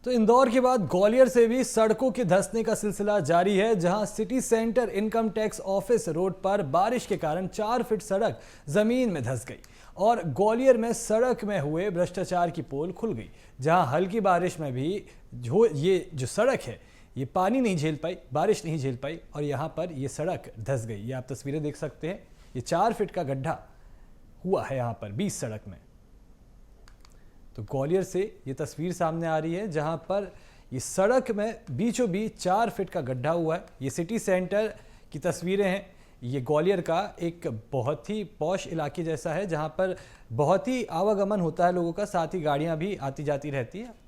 तो इंदौर के बाद ग्वालियर से भी सड़कों के धंसने का सिलसिला जारी है, जहां city centre income tax office road पर बारिश के कारण 4 फीट सड़क जमीन में धंस गई और ग्वालियर में सड़क में हुए भ्रष्टाचार की पोल खुल गई, जहां हल्की बारिश में भी ये सड़क है ये पानी नहीं झेल पाई, बारिश नहीं झेल पाई और यहाँ पर ये सड़क धंस गई। ये आप तस्वीरें देख सकते हैं, ये 4 फीट का गड्ढा हुआ है यहाँ पर बीच सड़क में। तो ग्वालियर से ये तस्वीर सामने आ रही है, जहां पर ये सड़क में बीचों बीच 4 फीट का गड्ढा हुआ है। ये सिटी सेंटर की तस्वीरें हैं। ये ग्वालियर का एक बहुत ही पॉश इलाके जैसा है, जहां पर बहुत ही आवागमन होता है लोगों का, साथ ही गाड़ियां भी आती जाती रहती है।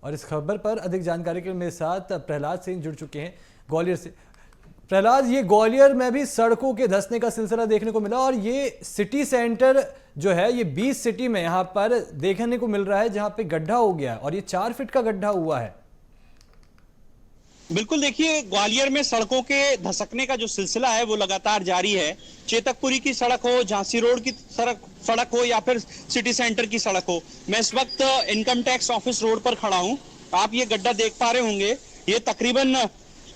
और इस खबर पर अधिक जानकारी के लिए मेरे साथ प्रहलाद सिंह जुड़ चुके हैं ग्वालियर से। प्रहलाद, ये ग्वालियर में भी सड़कों के धंसने का सिलसिला देखने को मिला और ये सिटी सेंटर जो है ये 20 सिटी में यहाँ पर देखने को मिल रहा है, जहाँ पे गड्ढा हो गया और ये 4 फीट का गड्ढा हुआ है। बिल्कुल, देखिए ग्वालियर में सड़कों के धसकने का जो सिलसिला है वो लगातार जारी है। चेतकपुरी की सड़क हो, झांसी रोड की सड़क हो या फिर सिटी सेंटर की सड़क हो। मैं इस वक्त इनकम टैक्स ऑफिस रोड पर खड़ा हूं। आप ये गड्ढा देख पा रहे होंगे, ये तकरीबन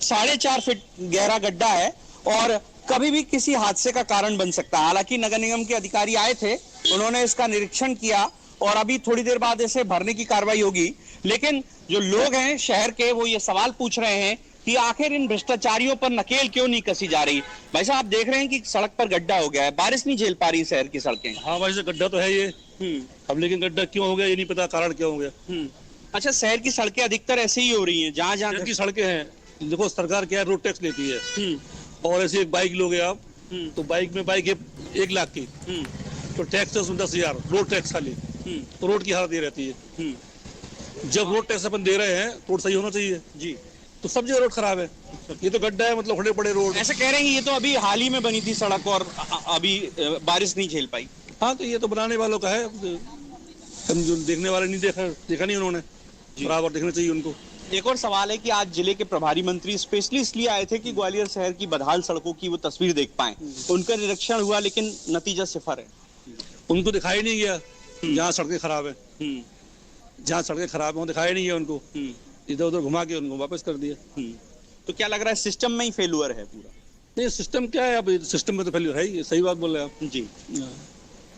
4.5 फीट गहरा गड्ढा है और कभी भी किसी हादसे का कारण बन सकता है। हालांकि नगर निगम के अधिकारी आए थे, उन्होंने इसका निरीक्षण किया और अभी थोड़ी देर बाद इसे भरने की कार्रवाई होगी। लेकिन जो लोग हैं शहर के, वो ये सवाल पूछ रहे हैं कि आखिर इन भ्रष्टाचारियों पर नकेल क्यों नहीं कसी जा रही। भाई साहब, आप देख रहे हैं कि सड़क पर गड्ढा हो गया है, बारिश नहीं झेल पा रही शहर की सड़कें। हाँ भाई, गड्ढा तो है ये। अब लेकिन गड्ढा क्यों हो गया ये नहीं पता, कारण क्या हो गया। अच्छा, शहर की सड़कें अधिकतर ऐसे ही हो रही हैं, जहाँ जहाँ की सड़कें हैं। देखो, सरकार क्या है, रोड टैक्स लेती है और ऐसे एक बाइक लोगे आप, तो बाइक में बाइक है 1 लाख की, तो टैक्स है उसमें 10,000 रोड टैक्स खाली। तो रोड की हालत ये रहती है। जब रोड टैक्स अपन दे रहे हैं, रोड सही होना चाहिए जी, तो सब जगह रोड खराब है। ये तो गड्ढा है, मतलब खड़े पड़े रोड। ऐसे कह रहे हैं कि ये तो अभी हाल ही में बनी थी सड़क और अभी बारिश नहीं झेल पाई। हाँ, तो ये तो बनाने वालों का है, हम जो देखने वाले नहीं देखा नहीं उन्होंने, बराबर देखना चाहिए उनको। एक और सवाल है कि आज जिले के प्रभारी मंत्री स्पेशली इसलिए आए थे कि ग्वालियर शहर की बदहाल सड़कों की वो तस्वीर देख पाए। उनका निरीक्षण हुआ लेकिन नतीजा सिफर है। उनको दिखाई नहीं गया जहाँ सड़कें खराब है, जहाँ सड़कें खराब है वहाँ दिखाई नहीं है उनको। इधर उधर घुमा के उनको वापस कर दिया। तो क्या लग रहा है, सिस्टम में ही फेल्यूअर है पूरा? नहीं, सिस्टम क्या है, अब सिस्टम में तो फेल्यूअर है ही, सही बात बोल रहे हैं आप जी।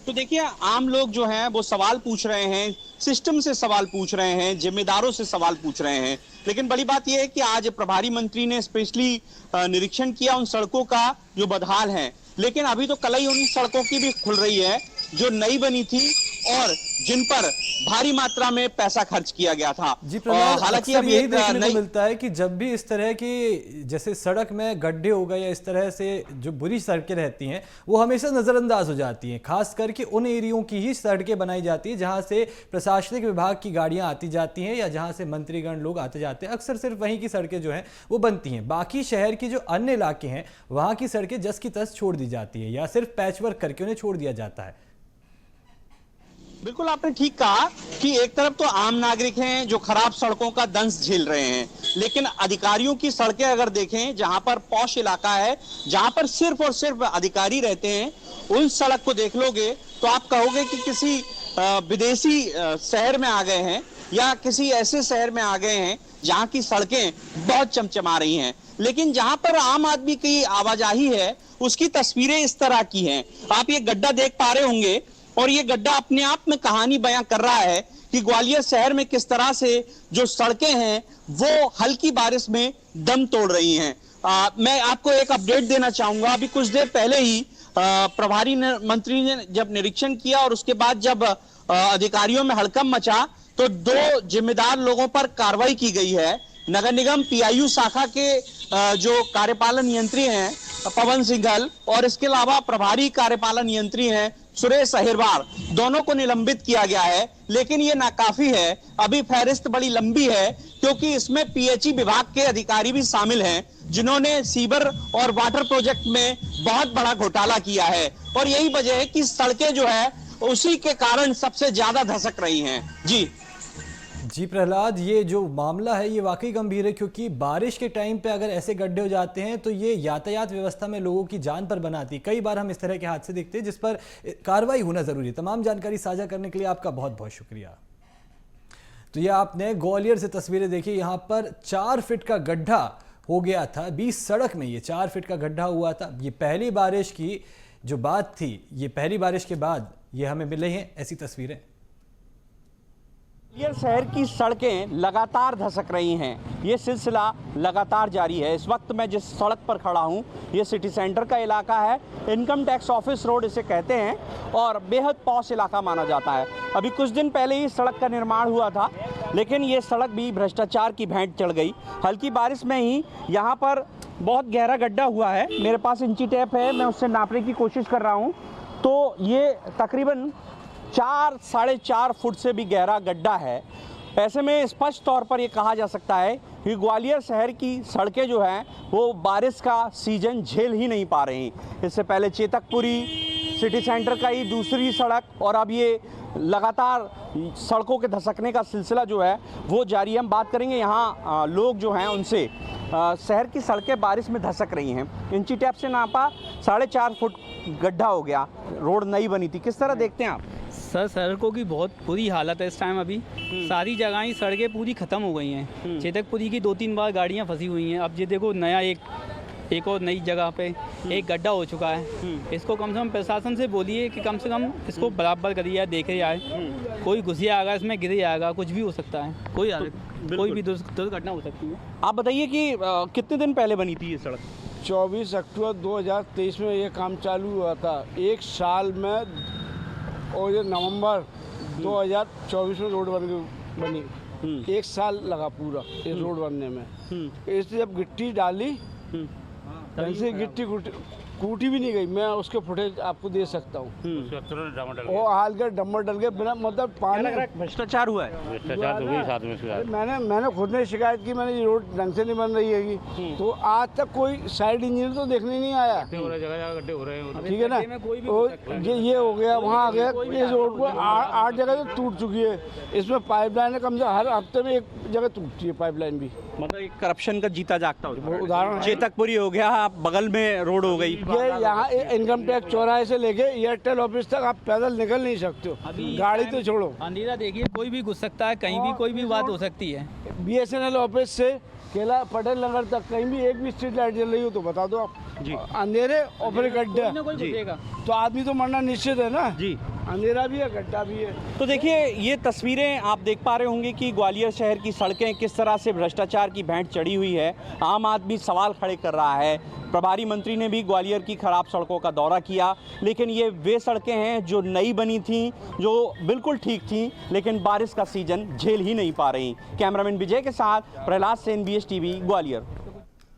तो देखिए, आम लोग जो हैं वो सवाल पूछ रहे हैं, सिस्टम से सवाल पूछ रहे हैं, जिम्मेदारों से सवाल पूछ रहे हैं। लेकिन बड़ी बात यह है कि आज प्रभारी मंत्री ने स्पेशली निरीक्षण किया उन सड़कों का जो बदहाल हैं। लेकिन अभी तो कलई उन सड़कों की भी खुल रही है जो नई बनी थी और जिन पर भारी मात्रा में पैसा खर्च किया गया था। जी प्रहलाद, हालांकि अब यही देखने को मिलता है कि जब भी इस तरह की जैसे सड़क में गड्ढे हो गए या इस तरह से जो बुरी सड़कें रहती हैं वो हमेशा नजरअंदाज हो जाती हैं। खास करके उन एरियो की ही सड़कें बनाई जाती है जहां से प्रशासनिक विभाग की गाड़ियां आती जाती हैं या जहां से मंत्रीगण लोग आते जाते हैं। अक्सर सिर्फ वहीं की सड़कें जो हैं वो बनती हैं, बाकी शहर की जो अन्य इलाके हैं वहां की सड़कें जस की तस छोड़ दी जाती है या सिर्फ पैचवर्क करके उन्हें छोड़ दिया जाता है। बिल्कुल, आपने ठीक कहा कि एक तरफ तो आम नागरिक हैं जो खराब सड़कों का दंश झेल रहे हैं, लेकिन अधिकारियों की सड़कें अगर देखें, जहां पर पॉश इलाका है, जहां पर सिर्फ और सिर्फ अधिकारी रहते हैं, उन सड़क को देख लोगे तो आप कहोगे कि किसी विदेशी शहर में आ गए हैं या किसी ऐसे शहर में आ गए हैं जहां की सड़कें बहुत चमचमा रही हैं। लेकिन जहां पर आम आदमी की आवाजाही है उसकी तस्वीरें इस तरह की हैं। आप ये गड्ढा देख पा रहे होंगे और ये गड्ढा अपने आप में कहानी बयां कर रहा है कि ग्वालियर शहर में किस तरह से जो सड़कें हैं वो हल्की बारिश में दम तोड़ रही हैं। मैं आपको एक अपडेट देना चाहूंगा। अभी कुछ देर पहले ही प्रभारी मंत्री ने जब निरीक्षण किया और उसके बाद जब अधिकारियों में हड़कंप मचा तो 2 जिम्मेदार लोगों पर कार्रवाई की गई है। नगर निगम पीआईयू शाखा के जो कार्यपालन यंत्री हैं पवन सिंघल और इसके अलावा प्रभारी कार्यपालन यंत्री हैं सुरेश अहिरवार, दोनों को निलंबित किया गया है। लेकिन ये नाकाफी है, अभी फहरिस्त बड़ी लंबी है क्योंकि इसमें पीएचई विभाग के अधिकारी भी शामिल हैं जिन्होंने सीवर और वाटर प्रोजेक्ट में बहुत बड़ा घोटाला किया है और यही वजह है कि सड़कें जो है उसी के कारण सबसे ज्यादा धसक रही हैं। जी प्रहलाद, ये जो मामला है ये वाकई गंभीर है क्योंकि बारिश के टाइम पे अगर ऐसे गड्ढे हो जाते हैं तो ये यातायात व्यवस्था में लोगों की जान पर बनाती है। कई बार हम इस तरह के हादसे देखते हैं जिस पर कार्रवाई होना जरूरी है। तमाम जानकारी साझा करने के लिए आपका बहुत बहुत शुक्रिया। तो ये आपने ग्वालियर से तस्वीरें देखी, यहाँ पर 4 फीट का गड्ढा हो गया था। 20 सड़क में ये 4 फीट का गड्ढा हुआ था। ये पहली बारिश की जो बात थी, ये पहली बारिश के बाद ये हमें मिल रही हैं ऐसी तस्वीरें। ग्वालियर शहर की सड़कें लगातार धसक रही हैं। ये सिलसिला लगातार जारी है। इस वक्त मैं जिस सड़क पर खड़ा हूँ ये सिटी सेंटर का इलाका है। इनकम टैक्स ऑफिस रोड इसे कहते हैं और बेहद पॉश इलाका माना जाता है। अभी कुछ दिन पहले ही सड़क का निर्माण हुआ था, लेकिन ये सड़क भी भ्रष्टाचार की भेंट चढ़ गई। हल्की बारिश में ही यहाँ पर बहुत गहरा गड्ढा हुआ है। मेरे पास इंची टेप है, मैं उससे नापने की कोशिश कर रहा हूँ तो ये तकरीबन 4-4.5 फुट से भी गहरा गड्ढा है। ऐसे में स्पष्ट तौर पर यह कहा जा सकता है कि ग्वालियर शहर की सड़कें जो हैं वो बारिश का सीजन झेल ही नहीं पा रही। इससे पहले चेतकपुरी, सिटी सेंटर का ही दूसरी सड़क और अब ये लगातार सड़कों के धसकने का सिलसिला जो है वो जारी है। हम बात करेंगे यहाँ लोग जो हैं उनसे। शहर की सड़कें बारिश में धसक रही हैं। इंची टैप से नापा 4.5 फुट गड्ढा हो गया। रोड नई बनी थी, किस तरह देखते हैं आप? सर सड़कों की बहुत बुरी हालत है इस टाइम। अभी सारी जगह ही सड़कें पूरी ख़त्म हो गई हैं। चेतकपुरी की 2-3 बार गाड़ियां फंसी हुई हैं। अब ये देखो नया एक और नई जगह पे एक गड्ढा हो चुका है। इसको कम से कम प्रशासन से बोलिए कि कम से कम इसको बराबर करिए, देखे जाए। कोई घुस जाएगा इसमें, गिर जाएगा, कुछ भी हो सकता है। कोई भी दुर्घटना हो सकती है। आप बताइए कि कितने दिन पहले बनी थी ये सड़क? 24 अक्टूबर 2023 में ये काम चालू हुआ था। एक साल में और ये नवंबर 2024 में रोड बनी। एक साल लगा पूरा ये रोड बनने में। इसलिए जब गिट्टी डाली ऐसे गिट्टी कूटी भी नहीं गई। मैं उसके फुटेज आपको दे सकता हूँ। वो हाल के डम्बर डल के बिना मतलब पानी भ्रष्टाचार हुआ है। भ्रष्टाचार तो हुई साथ में शिकायत। मैंने खुद ने शिकायत की, मैंने ये रोड ढंग से नहीं बन रही है। तो आज तक कोई साइड इंजीनियर तो देखने नहीं आया। जगह गड्ढे हो रहे हैं। ठीक है ना, ये हो गया, वहाँ आ गया। इस रोड को 8 जगह तो टूट चुकी है। इसमें पाइपलाइन कम से हर हफ्ते में एक जगह टूटती है पाइपलाइन भी। मतलब एक करप्शन का जीता जागता उदाहरण चेतकपुरी हो गया, बगल में रोड हो गई। ये यहाँ इनकम टैक्स चौराहे से लेके एयरटेल ऑफिस तक आप पैदल निकल नहीं सकते हो। गाड़ी तो छोड़ो, अंधेरा देखिए, कोई भी घुस सकता है, कहीं भी कोई भी बात हो सकती है। BSNL ऑफिस से केला पटेल नगर तक कहीं भी एक भी स्ट्रीट लाइट जल रही हो तो बता दो आप जी। अंधेरे और फिर गड्ढा तो आदमी तो मरना निश्चित है ना जी। अंधेरा भी है, गड्ढा भी है। तो देखिए ये तस्वीरें आप देख पा रहे होंगे कि ग्वालियर शहर की सड़कें किस तरह से भ्रष्टाचार की भेंट चढ़ी हुई है। आम आदमी सवाल खड़े कर रहा है। प्रभारी मंत्री ने भी ग्वालियर की खराब सड़कों का दौरा किया, लेकिन ये वे सड़कें हैं जो नई बनी थीं, जो बिल्कुल ठीक थीं, लेकिन बारिश का सीजन झेल ही नहीं पा रही। कैमरामैन विजय के साथ प्रहलाद सेन, BS TV, ग्वालियर।